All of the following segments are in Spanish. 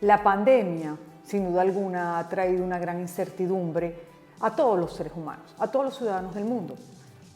La pandemia, sin duda alguna, ha traído una gran incertidumbre a todos los seres humanos, a todos los ciudadanos del mundo.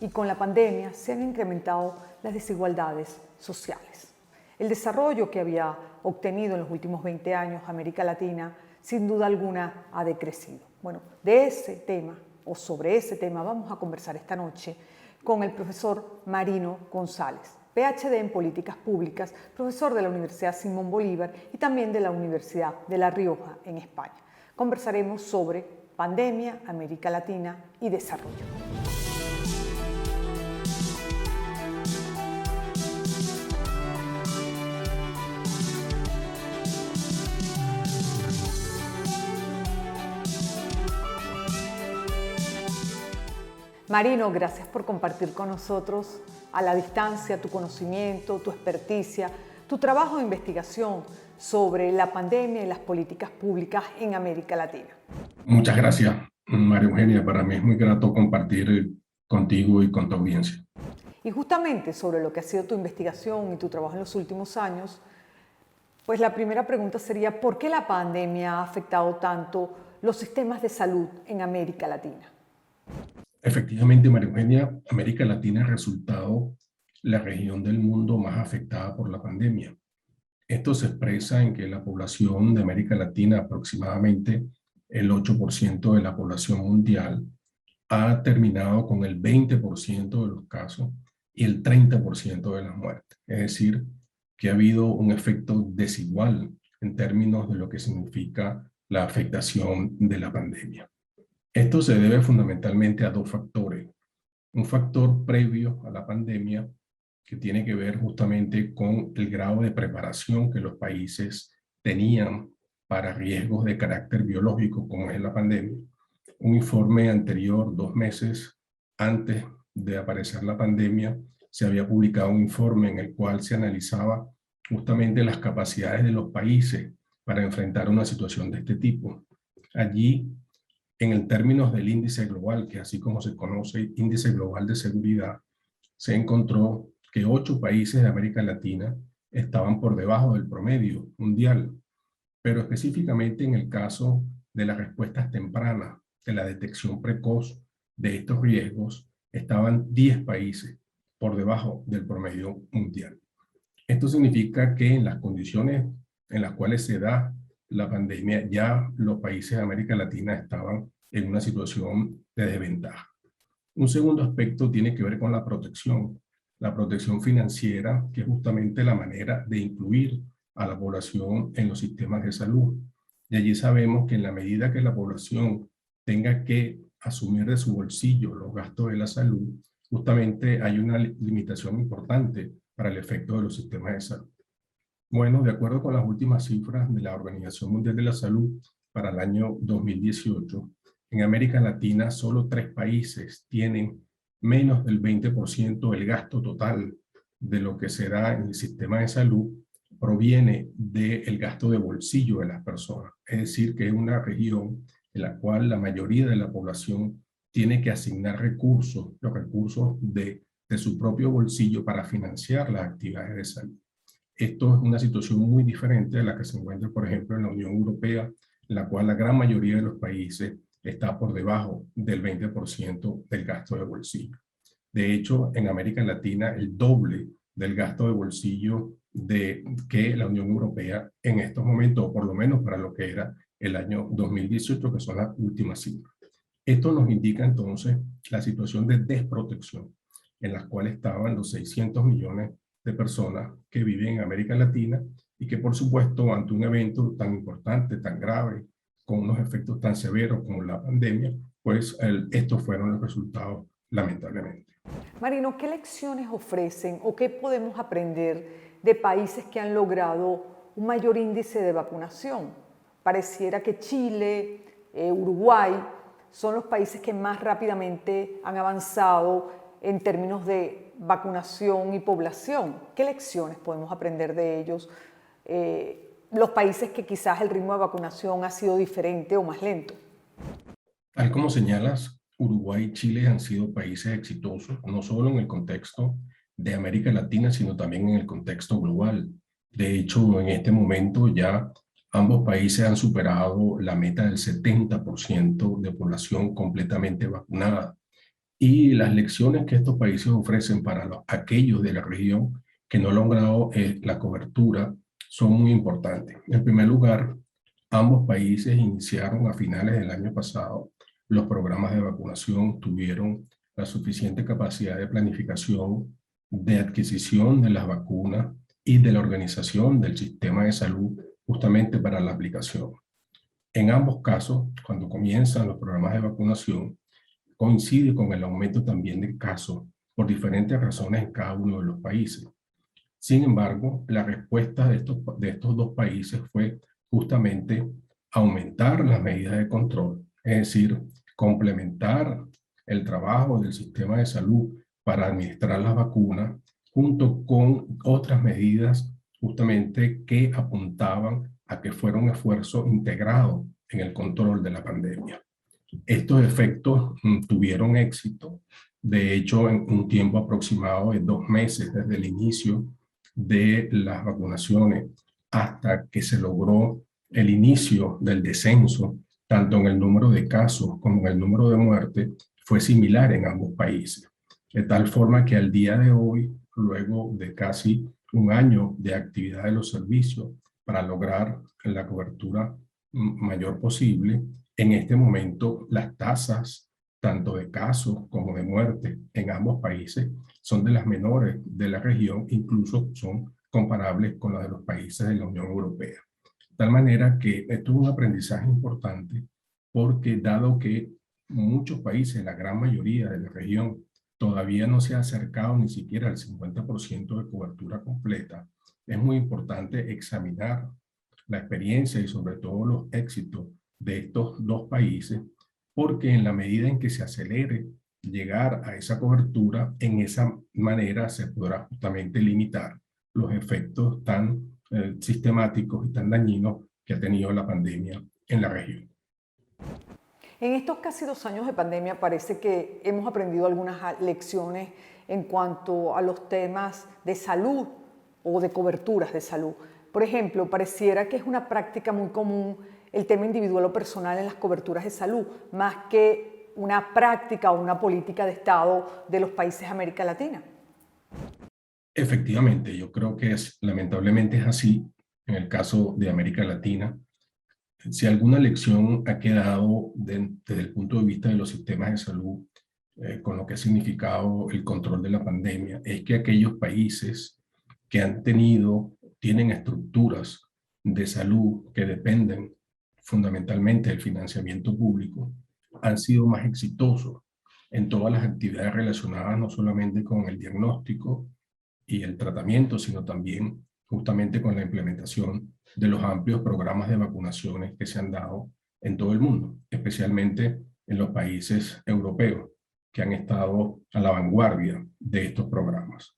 Y con la pandemia se han incrementado las desigualdades sociales. El desarrollo que había obtenido en los últimos 20 años América Latina, sin duda alguna, ha decrecido. Bueno, de ese tema, o sobre ese tema, vamos a conversar esta noche con el profesor Marino González, PhD en Políticas Públicas, profesor de la Universidad Simón Bolívar y también de la Universidad de La Rioja en España. Conversaremos sobre pandemia, América Latina y desarrollo. Marino, gracias por compartir con nosotros a la distancia tu conocimiento, tu experticia, tu trabajo de investigación sobre la pandemia y las políticas públicas en América Latina. Muchas gracias, María Eugenia. Para mí es muy grato compartir contigo y con tu audiencia. Y justamente sobre lo que ha sido tu investigación y tu trabajo en los últimos años, pues la primera pregunta sería, ¿por qué la pandemia ha afectado tanto los sistemas de salud en América Latina? Efectivamente, María Eugenia, América Latina ha resultado la región del mundo más afectada por la pandemia. Esto se expresa en que la población de América Latina, aproximadamente el 8% de la población mundial, ha terminado con el 20% de los casos y el 30% de las muertes. Es decir, que ha habido un efecto desigual en términos de lo que significa la afectación de la pandemia. Esto se debe fundamentalmente a dos factores. Un factor previo a la pandemia que tiene que ver justamente con el grado de preparación que los países tenían para riesgos de carácter biológico, como es la pandemia. Un informe anterior, 2 meses antes de aparecer la pandemia, se había publicado un informe en el cual se analizaba justamente las capacidades de los países para enfrentar una situación de este tipo. Allí, en el términos del índice global, que así como se conoce, índice global de seguridad, se encontró que 8 países de América Latina estaban por debajo del promedio mundial, pero específicamente en el caso de las respuestas tempranas, de la detección precoz de estos riesgos, estaban 10 países por debajo del promedio mundial. Esto significa que en las condiciones en las cuales se da la pandemia, ya los países de América Latina estaban en una situación de desventaja. Un segundo aspecto tiene que ver con la protección financiera, que es justamente la manera de incluir a la población en los sistemas de salud. Y allí sabemos que en la medida que la población tenga que asumir de su bolsillo los gastos de la salud, justamente hay una limitación importante para el efecto de los sistemas de salud. Bueno, de acuerdo con las últimas cifras de la Organización Mundial de la Salud para el año 2018, en América Latina solo 3 países tienen menos del 20% del gasto total de lo que se da en el sistema de salud proviene del gasto de bolsillo de las personas. Es decir, que es una región en la cual la mayoría de la población tiene que asignar recursos, los recursos de su propio bolsillo para financiar las actividades de salud. Esto es una situación muy diferente a la que se encuentra, por ejemplo, en la Unión Europea, en la cual la gran mayoría de los países está por debajo del 20% del gasto de bolsillo. De hecho, en América Latina, el doble del gasto de bolsillo que la Unión Europea en estos momentos, o por lo menos para lo que era el año 2018, que son las últimas cifras. Esto nos indica entonces la situación de desprotección en la cual estaban los 600 millones de personas que viven en América Latina y que, por supuesto, ante un evento tan importante, tan grave, con unos efectos tan severos como la pandemia, pues estos fueron los resultados, lamentablemente. Marino, ¿qué lecciones ofrecen o qué podemos aprender de países que han logrado un mayor índice de vacunación? Pareciera que Chile, Uruguay son los países que más rápidamente han avanzado en términos de vacunación y población. ¿Qué lecciones podemos aprender de ellos? Los países que quizás el ritmo de vacunación ha sido diferente o más lento. Tal como señalas, Uruguay y Chile han sido países exitosos, no solo en el contexto de América Latina, sino también en el contexto global. De hecho, en este momento ya Ambos países han superado la meta del 70% de población completamente vacunada. Y las lecciones que estos países ofrecen para aquellos de la región que no han logrado la cobertura son muy importantes. En primer lugar, ambos países iniciaron a finales del año pasado los programas de vacunación, tuvieron la suficiente capacidad de planificación, de adquisición de las vacunas y de la organización del sistema de salud justamente para la aplicación. En ambos casos, cuando comienzan los programas de vacunación, coincide con el aumento también de casos por diferentes razones en cada uno de los países. Sin embargo, la respuesta de estos dos países fue justamente aumentar las medidas de control, es decir, complementar el trabajo del sistema de salud para administrar las vacunas junto con otras medidas justamente que apuntaban a que fuera un esfuerzo integrado en el control de la pandemia. Estos efectos tuvieron éxito. De hecho, en un tiempo aproximado de 2 meses desde el inicio de las vacunaciones hasta que se logró el inicio del descenso, tanto en el número de casos como en el número de muertes, fue similar en ambos países. De tal forma que al día de hoy, luego de casi un año de actividad de los servicios para lograr la cobertura mayor posible, en este momento las tasas tanto de casos como de muerte en ambos países son de las menores de la región, incluso son comparables con las de los países de la Unión Europea. De tal manera que esto es un aprendizaje importante porque dado que muchos países, la gran mayoría de la región, todavía no se ha acercado ni siquiera al 50% de cobertura completa, es muy importante examinar la experiencia y sobre todo los éxitos de estos dos países, porque en la medida en que se acelere llegar a esa cobertura, en esa manera se podrá justamente limitar los efectos tan sistemáticos y tan dañinos que ha tenido la pandemia en la región. En estos casi 2 años de pandemia parece que hemos aprendido algunas lecciones en cuanto a los temas de salud o de coberturas de salud. Por ejemplo, pareciera que es una práctica muy común el tema individual o personal en las coberturas de salud, más que una práctica o una política de Estado de los países de América Latina. Efectivamente, yo creo que lamentablemente es así en el caso de América Latina. Si alguna lección ha quedado desde el punto de vista de los sistemas de salud, con lo que ha significado el control de la pandemia, es que aquellos países que tienen estructuras de salud que dependen fundamentalmente del financiamiento público, han sido más exitosos en todas las actividades relacionadas no solamente con el diagnóstico y el tratamiento, sino también justamente con la implementación de los amplios programas de vacunaciones que se han dado en todo el mundo, especialmente en los países europeos que han estado a la vanguardia de estos programas.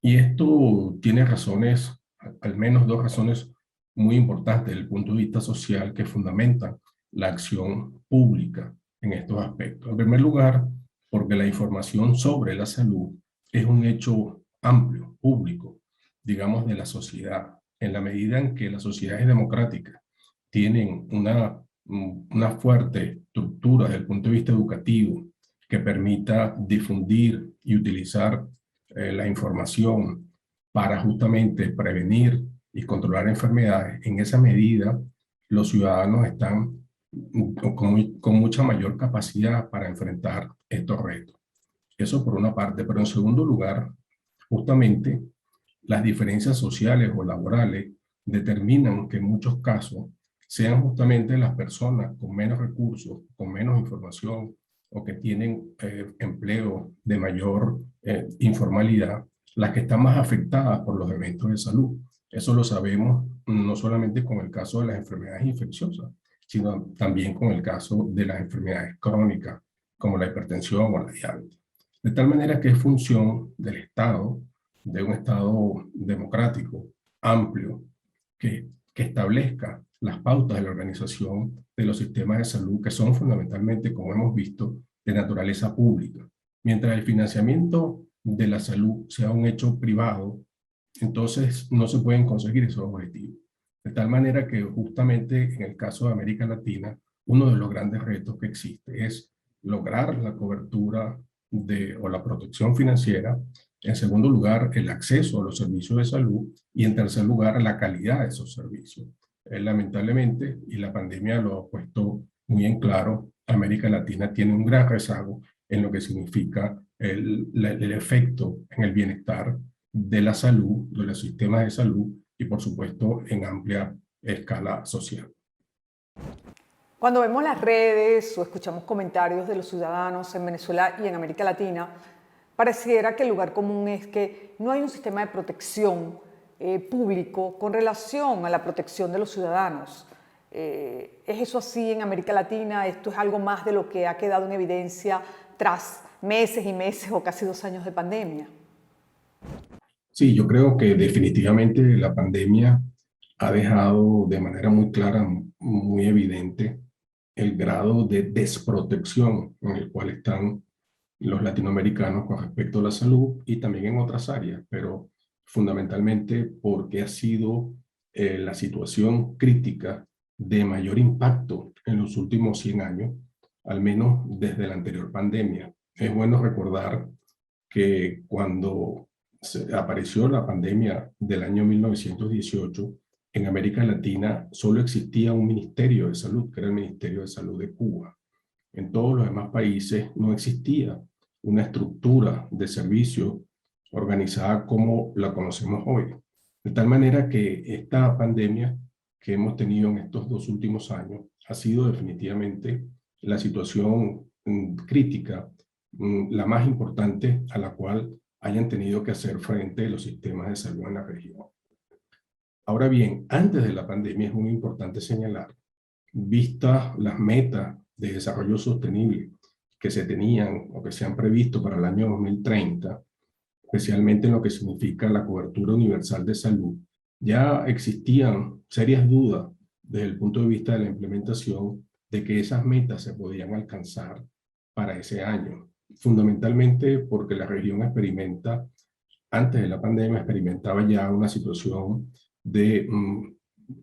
Y esto tiene razones, al menos dos razones muy importantes desde el punto de vista social que fundamentan la acción pública en estos aspectos. En primer lugar, porque la información sobre la salud es un hecho amplio, público, digamos, de la sociedad. En la medida en que las sociedades democráticas tienen una fuerte estructura desde el punto de vista educativo que permita difundir y utilizar la información para justamente prevenir y controlar enfermedades, en esa medida los ciudadanos están con mucha mayor capacidad para enfrentar estos retos. Eso por una parte, pero en segundo lugar, justamente las diferencias sociales o laborales determinan que en muchos casos sean justamente las personas con menos recursos, con menos información o que tienen empleo de mayor informalidad, las que están más afectadas por los eventos de salud. Eso lo sabemos no solamente con el caso de las enfermedades infecciosas, sino también con el caso de las enfermedades crónicas, como la hipertensión o la diabetes. De tal manera que es función del Estado, de un Estado democrático, amplio, que establezca las pautas de la organización de los sistemas de salud, que son fundamentalmente, como hemos visto, de naturaleza pública. Mientras el financiamiento de la salud sea un hecho privado, entonces no se pueden conseguir esos objetivos. De tal manera que justamente en el caso de América Latina, uno de los grandes retos que existe es lograr la cobertura o la protección financiera. En segundo lugar, el acceso a los servicios de salud. Y en tercer lugar, la calidad de esos servicios. Lamentablemente, y la pandemia lo ha puesto muy en claro, América Latina tiene un gran rezago en lo que significa el efecto en el bienestar de la salud, de los sistemas de salud y por supuesto en amplia escala social. Cuando vemos las redes o escuchamos comentarios de los ciudadanos en Venezuela y en América Latina, pareciera que el lugar común es que no hay un sistema de protección público con relación a la protección de los ciudadanos. ¿Es eso así en América Latina? ¿Esto es algo más de lo que ha quedado en evidencia tras meses y meses o casi 2 años de pandemia? Sí, yo creo que definitivamente la pandemia ha dejado de manera muy clara, muy evidente, el grado de desprotección en el cual están los latinoamericanos con respecto a la salud y también en otras áreas, pero fundamentalmente porque ha sido la situación crítica de mayor impacto en los últimos 100 años, al menos desde la anterior pandemia. Es bueno recordar que cuando apareció la pandemia del año 1918, en América Latina solo existía un ministerio de salud, que era el Ministerio de Salud de Cuba. En todos los demás países no existía una estructura de servicio organizada como la conocemos hoy. De tal manera que esta pandemia que hemos tenido en estos 2 últimos años ha sido definitivamente la situación crítica, la más importante a la cual hayan tenido que hacer frente los sistemas de salud en la región. Ahora bien, antes de la pandemia es muy importante señalar, vistas las metas de desarrollo sostenible que se tenían o que se han previsto para el año 2030, especialmente en lo que significa la cobertura universal de salud, ya existían serias dudas desde el punto de vista de la implementación de que esas metas se podían alcanzar para ese año, fundamentalmente porque la región antes de la pandemia, experimentaba ya una situación de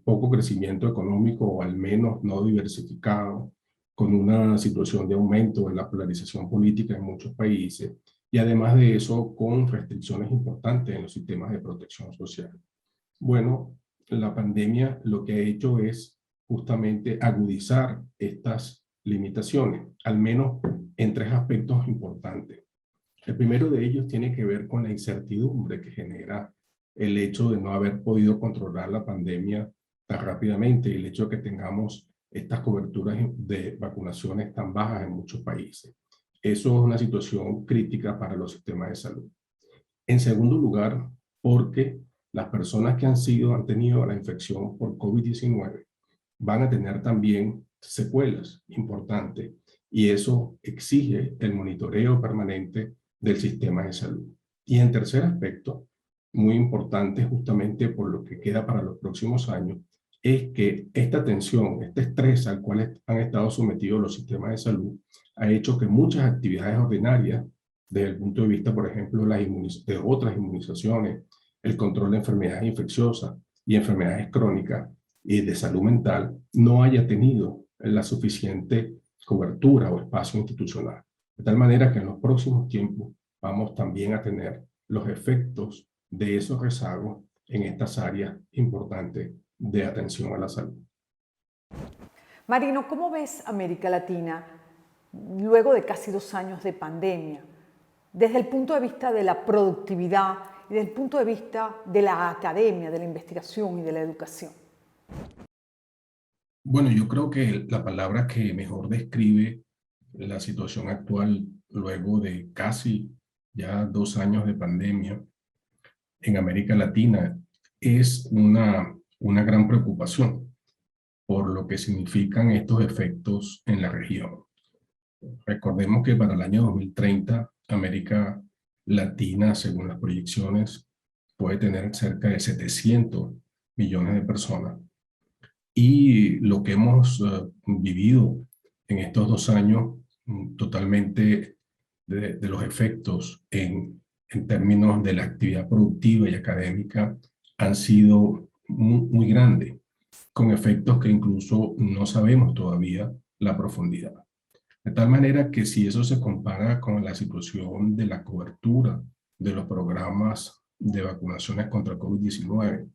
poco crecimiento económico o al menos no diversificado, con una situación de aumento de la polarización política en muchos países y además de eso con restricciones importantes en los sistemas de protección social. Bueno, la pandemia lo que ha hecho es justamente agudizar estas limitaciones, al menos en 3 aspectos importantes. El primero de ellos tiene que ver con la incertidumbre que genera el hecho de no haber podido controlar la pandemia tan rápidamente y el hecho de que tengamos estas coberturas de vacunaciones tan bajas en muchos países. Eso es una situación crítica para los sistemas de salud. En segundo lugar, porque las personas que han tenido la infección por COVID-19 van a tener también secuelas importantes y eso exige el monitoreo permanente del sistema de salud. Y en tercer aspecto, muy importante justamente por lo que queda para los próximos años, es que esta tensión, este estrés al cual han estado sometidos los sistemas de salud, ha hecho que muchas actividades ordinarias, desde el punto de vista, por ejemplo, de otras inmunizaciones, el control de enfermedades infecciosas y enfermedades crónicas y de salud mental, no haya tenido la suficiente cobertura o espacio institucional. De tal manera que en los próximos tiempos vamos también a tener los efectos de esos rezagos en estas áreas importantes de atención a la salud. Marino, ¿cómo ves América Latina luego de casi 2 años de pandemia? Desde el punto de vista de la productividad y desde el punto de vista de la academia, de la investigación y de la educación. Bueno, yo creo que la palabra que mejor describe la situación actual luego de casi ya 2 años de pandemia en América Latina es una gran preocupación por lo que significan estos efectos en la región. Recordemos que para el año 2030, América Latina, según las proyecciones, puede tener cerca de 700 millones de personas. Y lo que hemos vivido en estos 2 años, totalmente de los efectos en términos de la actividad productiva y académica, han sido muy grandes. con efectos que incluso no sabemos todavía la profundidad. De tal manera que si eso se compara con la situación de la cobertura de los programas de vacunaciones contra el COVID-19,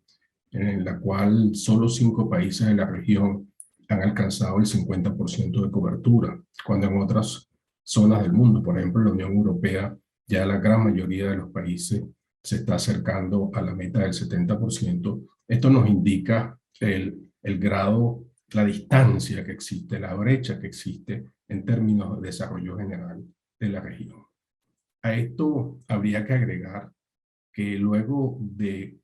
en la cual solo 5 países de la región han alcanzado el 50% de cobertura, cuando en otras zonas del mundo, por ejemplo, la Unión Europea, ya la gran mayoría de los países se está acercando a la meta del 70%. Esto nos indica el grado, la distancia que existe, la brecha que existe en términos de desarrollo general de la región. A esto habría que agregar que luego de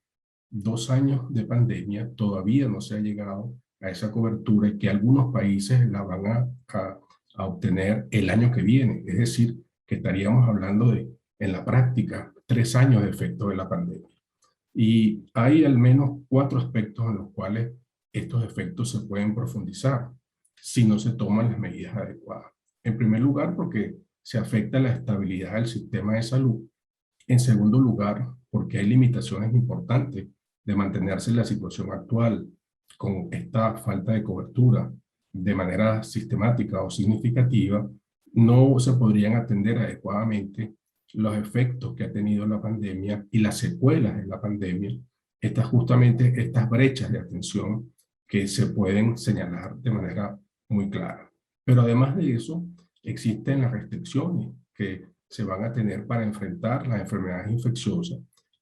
2 años de pandemia todavía no se ha llegado a esa cobertura y que algunos países la van a obtener el año que viene. Es decir, que estaríamos hablando de, en la práctica, 3 años de efecto de la pandemia. Y hay al menos 4 aspectos en los cuales estos efectos se pueden profundizar si no se toman las medidas adecuadas. En primer lugar, porque se afecta la estabilidad del sistema de salud. En segundo lugar, porque hay limitaciones importantes de mantenerse en la situación actual con esta falta de cobertura de manera sistemática o significativa, no se podrían atender adecuadamente los efectos que ha tenido la pandemia y las secuelas de la pandemia, justamente estas brechas de atención que se pueden señalar de manera muy clara. Pero además de eso, existen las restricciones que se van a tener para enfrentar las enfermedades infecciosas,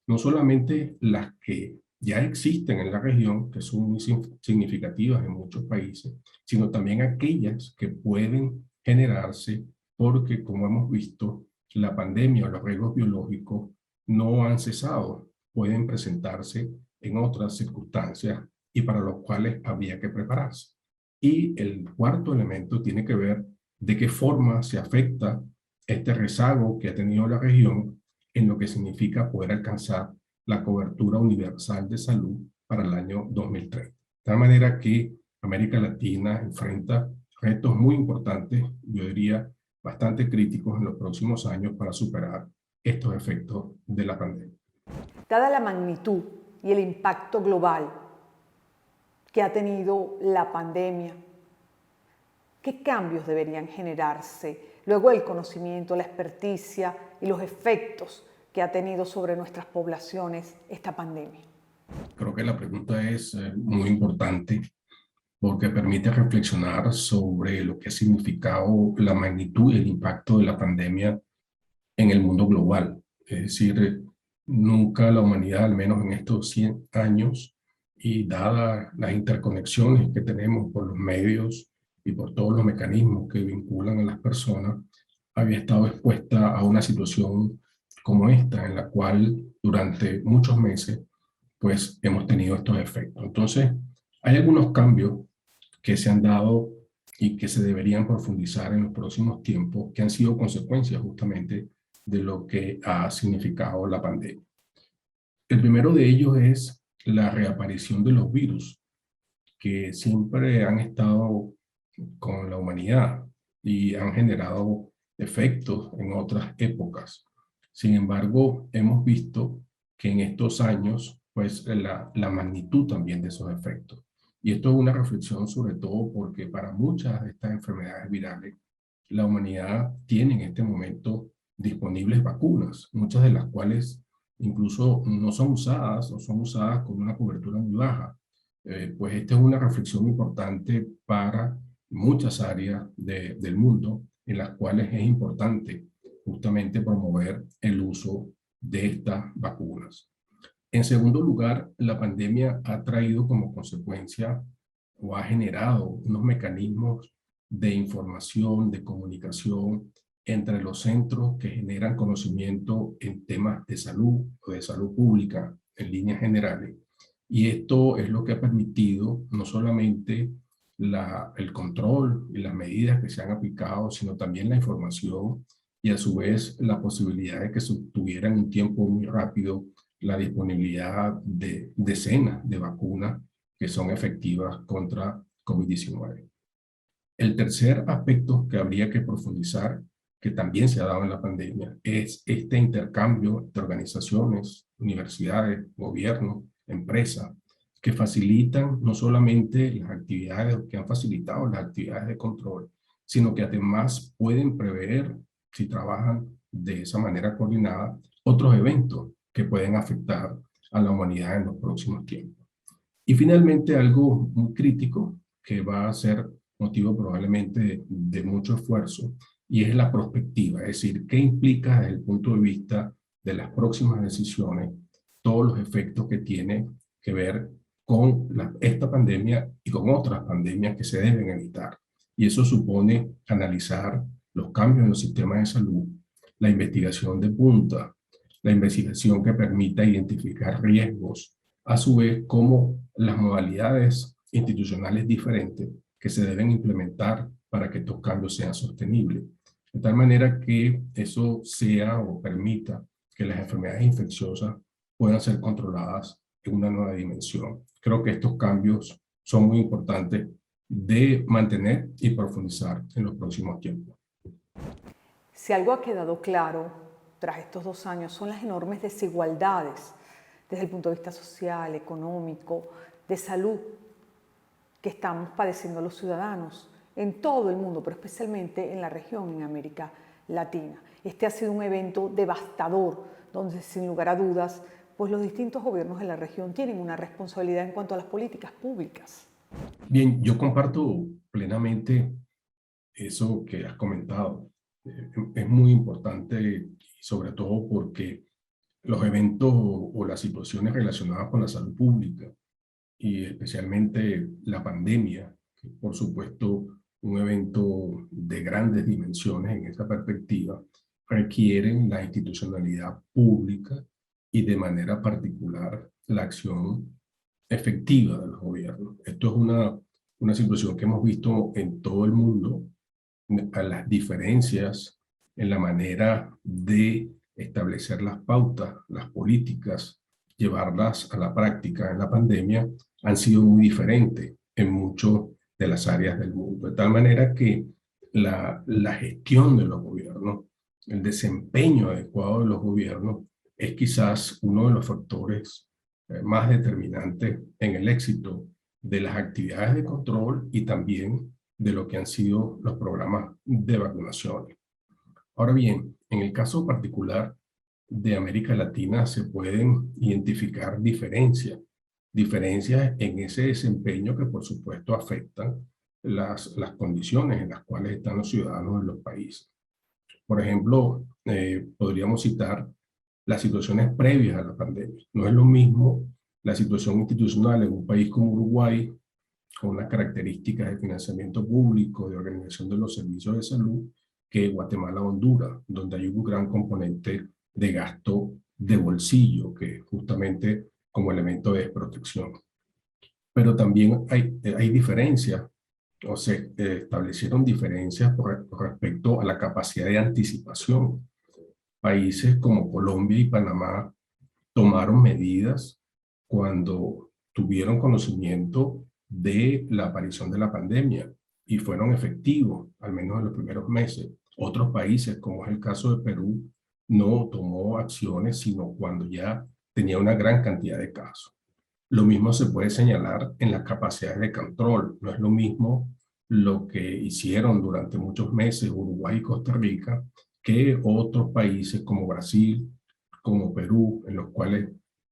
no solamente las que ya existen en la región, que son muy significativas en muchos países, sino también aquellas que pueden generarse porque, como hemos visto, la pandemia o los riesgos biológicos no han cesado, pueden presentarse en otras circunstancias y para los cuales habría que prepararse. Y el cuarto elemento tiene que ver de qué forma se afecta este rezago que ha tenido la región en lo que significa poder alcanzar la cobertura universal de salud para el año 2030. De tal manera que América Latina enfrenta retos muy importantes, yo diría bastante críticos en los próximos años para superar estos efectos de la pandemia. Dada la magnitud y el impacto global que ha tenido la pandemia, ¿qué cambios deberían generarse luego del conocimiento, la experticia y los efectos que ha tenido sobre nuestras poblaciones esta pandemia? Creo que la pregunta es muy importante porque permite reflexionar sobre lo que ha significado la magnitud y el impacto de la pandemia en el mundo global. Es decir, nunca la humanidad, al menos en estos 100 años, y dadas las interconexiones que tenemos por los medios y por todos los mecanismos que vinculan a las personas, había estado expuesta a una situación como esta, en la cual durante muchos meses, pues hemos tenido estos efectos. Entonces, hay algunos cambios que se han dado y que se deberían profundizar en los próximos tiempos, que han sido consecuencias justamente de lo que ha significado la pandemia. El primero de ellos es la reaparición de los virus, que siempre han estado con la humanidad y han generado efectos en otras épocas. Sin embargo, hemos visto que en estos años, pues la magnitud también de esos efectos. Y esto es una reflexión sobre todo porque para muchas de estas enfermedades virales, la humanidad tiene en este momento disponibles vacunas, muchas de las cuales incluso no son usadas o son usadas con una cobertura muy baja. Pues esta es una reflexión importante para muchas áreas del mundo en las cuales es importante justamente promover el uso de estas vacunas. En segundo lugar, la pandemia ha traído como consecuencia o ha generado unos mecanismos de información, de comunicación entre los centros que generan conocimiento en temas de salud o de salud pública en líneas generales. Y esto es lo que ha permitido no solamente el control y las medidas que se han aplicado, sino también la información y a su vez la posibilidad de que se obtuviera en un tiempo muy rápido la disponibilidad de decenas de vacunas que son efectivas contra COVID-19. El tercer aspecto que habría que profundizar, que también se ha dado en la pandemia, es este intercambio de organizaciones, universidades, gobiernos, empresas, que facilitan no solamente las actividades, que han facilitado las actividades de control, sino que además pueden prever, si trabajan de esa manera coordinada, otros eventos que pueden afectar a la humanidad en los próximos tiempos. Y finalmente, algo muy crítico que va a ser motivo probablemente de mucho esfuerzo, y es la prospectiva, es decir, qué implica desde el punto de vista de las próximas decisiones todos los efectos que tiene que ver con esta pandemia y con otras pandemias que se deben evitar. Y eso supone analizar los cambios en los sistemas de salud, la investigación de punta, la investigación que permita identificar riesgos, a su vez como las modalidades institucionales diferentes que se deben implementar para que estos cambios sean sostenibles. De tal manera que eso sea o permita que las enfermedades infecciosas puedan ser controladas en una nueva dimensión. Creo que estos cambios son muy importantes de mantener y profundizar en los próximos tiempos. Si algo ha quedado claro tras estos 2 años son las enormes desigualdades desde el punto de vista social, económico, de salud que estamos padeciendo los ciudadanos en todo el mundo, pero especialmente en la región, en América Latina. Este ha sido un evento devastador, donde sin lugar a dudas, pues los distintos gobiernos de la región tienen una responsabilidad en cuanto a las políticas públicas. Bien, yo comparto plenamente eso que has comentado. Es muy importante, sobre todo porque los eventos o las situaciones relacionadas con la salud pública y especialmente la pandemia, que por supuesto un evento de grandes dimensiones en esa perspectiva, requieren la institucionalidad pública y de manera particular la acción efectiva de los gobiernos. Esto es una situación que hemos visto en todo el mundo, a las diferencias en la manera de establecer las pautas, las políticas, llevarlas a la práctica en la pandemia, han sido muy diferentes en muchas de las áreas del mundo. De tal manera que la gestión de los gobiernos, el desempeño adecuado de los gobiernos, es quizás uno de los factores más determinantes en el éxito de las actividades de control y también de lo que han sido los programas de vacunación. Ahora bien, en el caso particular de América Latina se pueden identificar diferencias en ese desempeño que por supuesto afectan las condiciones en las cuales están los ciudadanos de los países. Por ejemplo, podríamos citar las situaciones previas a la pandemia. No es lo mismo la situación institucional en un país como Uruguay, con unas características de financiamiento público, de organización de los servicios de salud, que Guatemala o Honduras, donde hay un gran componente de gasto de bolsillo, que es justamente como elemento de desprotección. Pero también hay diferencias, o se establecieron diferencias con respecto a la capacidad de anticipación. Países como Colombia y Panamá tomaron medidas cuando tuvieron conocimiento de la aparición de la pandemia y fueron efectivos, al menos en los primeros meses. Otros países, como es el caso de Perú, no tomó acciones sino cuando ya tenía una gran cantidad de casos. Lo mismo se puede señalar en las capacidades de control. No es lo mismo lo que hicieron durante muchos meses Uruguay y Costa Rica que otros países como Brasil, como Perú, en los cuales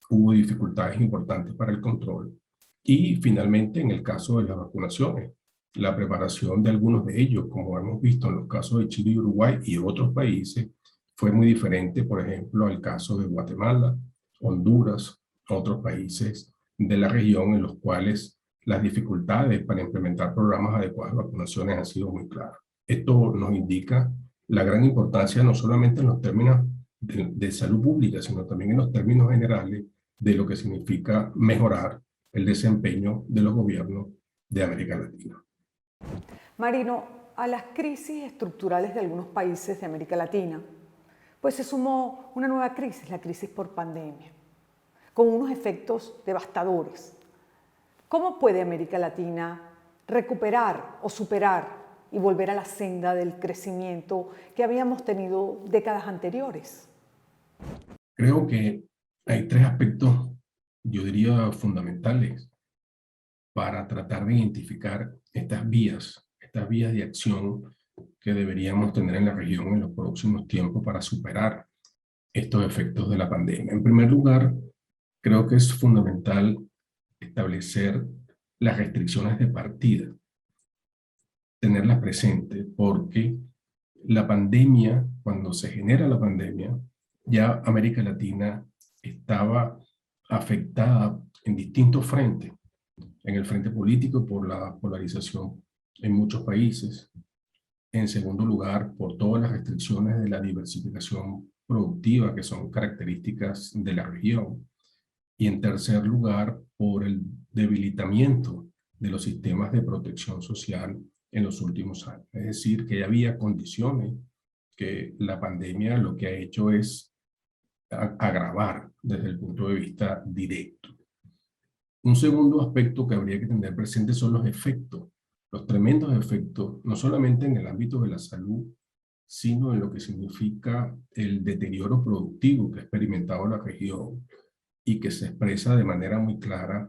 hubo dificultades importantes para el control. Y finalmente, en el caso de las vacunaciones, la preparación de algunos de ellos, como hemos visto en los casos de Chile y Uruguay y otros países, fue muy diferente, por ejemplo, al caso de Guatemala, Honduras, otros países de la región en los cuales las dificultades para implementar programas adecuados de vacunaciones han sido muy claras. Esto nos indica la gran importancia no solamente en los términos de salud pública, sino también en los términos generales de lo que significa mejorar el desempeño de los gobiernos de América Latina. Marino, a las crisis estructurales de algunos países de América Latina, pues se sumó una nueva crisis, la crisis por pandemia, con unos efectos devastadores. ¿Cómo puede América Latina recuperar o superar y volver a la senda del crecimiento que habíamos tenido décadas anteriores? Creo que hay tres aspectos, yo diría, fundamentales para tratar de identificar estas vías de acción que deberíamos tener en la región en los próximos tiempos para superar estos efectos de la pandemia. En primer lugar, creo que es fundamental establecer las restricciones de partida, tenerlas presentes, porque la pandemia, cuando se genera la pandemia, ya América Latina estaba afectada en distintos frentes. En el frente político por la polarización en muchos países. En segundo lugar, por todas las restricciones de la diversificación productiva que son características de la región. Y en tercer lugar, por el debilitamiento de los sistemas de protección social en los últimos años. Es decir, que había condiciones que la pandemia lo que ha hecho es agravar desde el punto de vista directo. Un segundo aspecto que habría que tener presente son los efectos, los tremendos efectos, no solamente en el ámbito de la salud, sino en lo que significa el deterioro productivo que ha experimentado la región y que se expresa de manera muy clara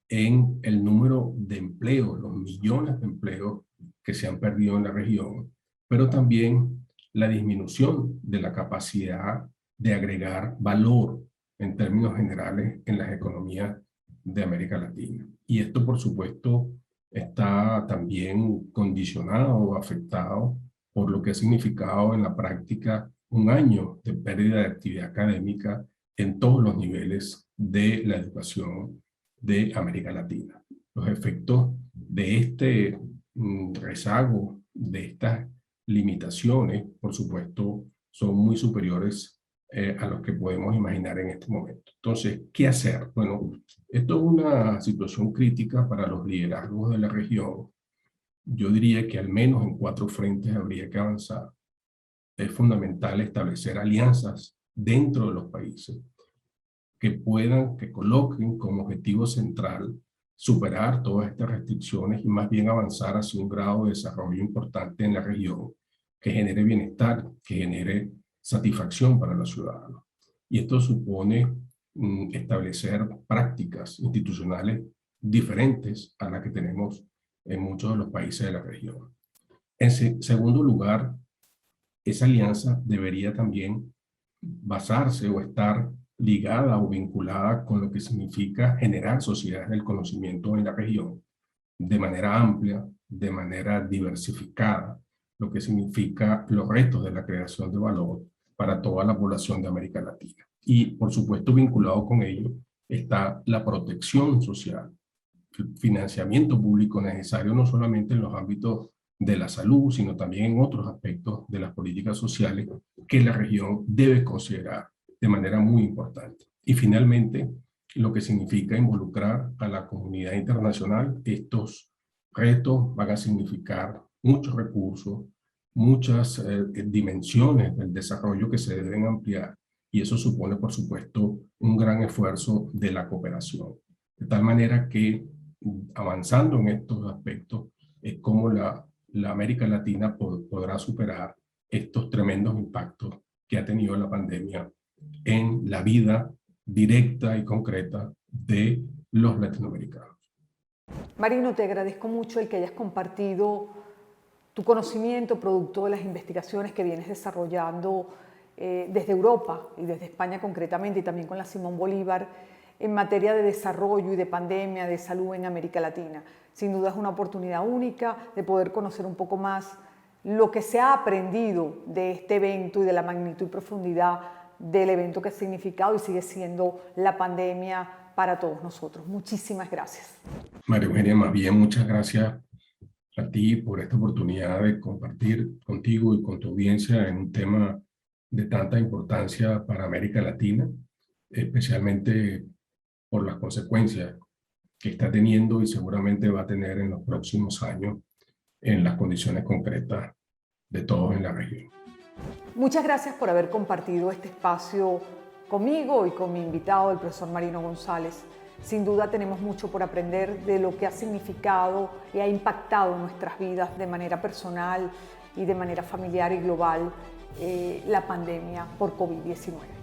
en el número de empleos, los millones de empleos que se han perdido en la región, pero también la disminución de la capacidad de agregar valor en términos generales en las economías de América Latina. Y esto, por supuesto, está también condicionado o afectado por lo que ha significado en la práctica un año de pérdida de actividad académica en todos los niveles de la educación de América Latina. Los efectos de este rezago, de estas limitaciones, por supuesto, son muy superiores a los que podemos imaginar en este momento. Entonces, ¿qué hacer? Bueno, esto es una situación crítica para los liderazgos de la región. Yo diría que al menos en 4 frentes habría que avanzar. Es fundamental establecer alianzas dentro de los países que coloquen como objetivo central superar todas estas restricciones y más bien avanzar hacia un grado de desarrollo importante en la región que genere bienestar, que genere satisfacción para los ciudadanos. Y esto supone establecer prácticas institucionales diferentes a las que tenemos en muchos de los países de la región. En segundo lugar, esa alianza debería también basarse o estar ligada o vinculada con lo que significa generar sociedades del conocimiento en la región de manera amplia, de manera diversificada, lo que significa los retos de la creación de valor para toda la población de América Latina. Y, por supuesto, vinculado con ello está la protección social, el financiamiento público necesario no solamente en los ámbitos de la salud, sino también en otros aspectos de las políticas sociales que la región debe considerar de manera muy importante. Y finalmente, lo que significa involucrar a la comunidad internacional. Estos retos van a significar muchos recursos, muchas dimensiones del desarrollo que se deben ampliar, y eso supone, por supuesto, un gran esfuerzo de la cooperación. De tal manera que avanzando en estos aspectos es como la América Latina podrá superar estos tremendos impactos que ha tenido la pandemia en la vida directa y concreta de los latinoamericanos. Marino, te agradezco mucho el que hayas compartido tu conocimiento producto de las investigaciones que vienes desarrollando desde Europa y desde España concretamente, y también con la Simón Bolívar, en materia de desarrollo y de pandemia, de salud en América Latina. Sin duda es una oportunidad única de poder conocer un poco más lo que se ha aprendido de este evento y de la magnitud y profundidad del evento que ha significado y sigue siendo la pandemia para todos nosotros. Muchísimas gracias. María Eugenia, más bien muchas gracias a ti por esta oportunidad de compartir contigo y con tu audiencia en un tema de tanta importancia para América Latina, especialmente por las consecuencias que está teniendo y seguramente va a tener en los próximos años en las condiciones concretas de todos en la región. Muchas gracias por haber compartido este espacio conmigo y con mi invitado, el profesor Marino González. Sin duda tenemos mucho por aprender de lo que ha significado y ha impactado nuestras vidas de manera personal y de manera familiar y global la pandemia por COVID-19.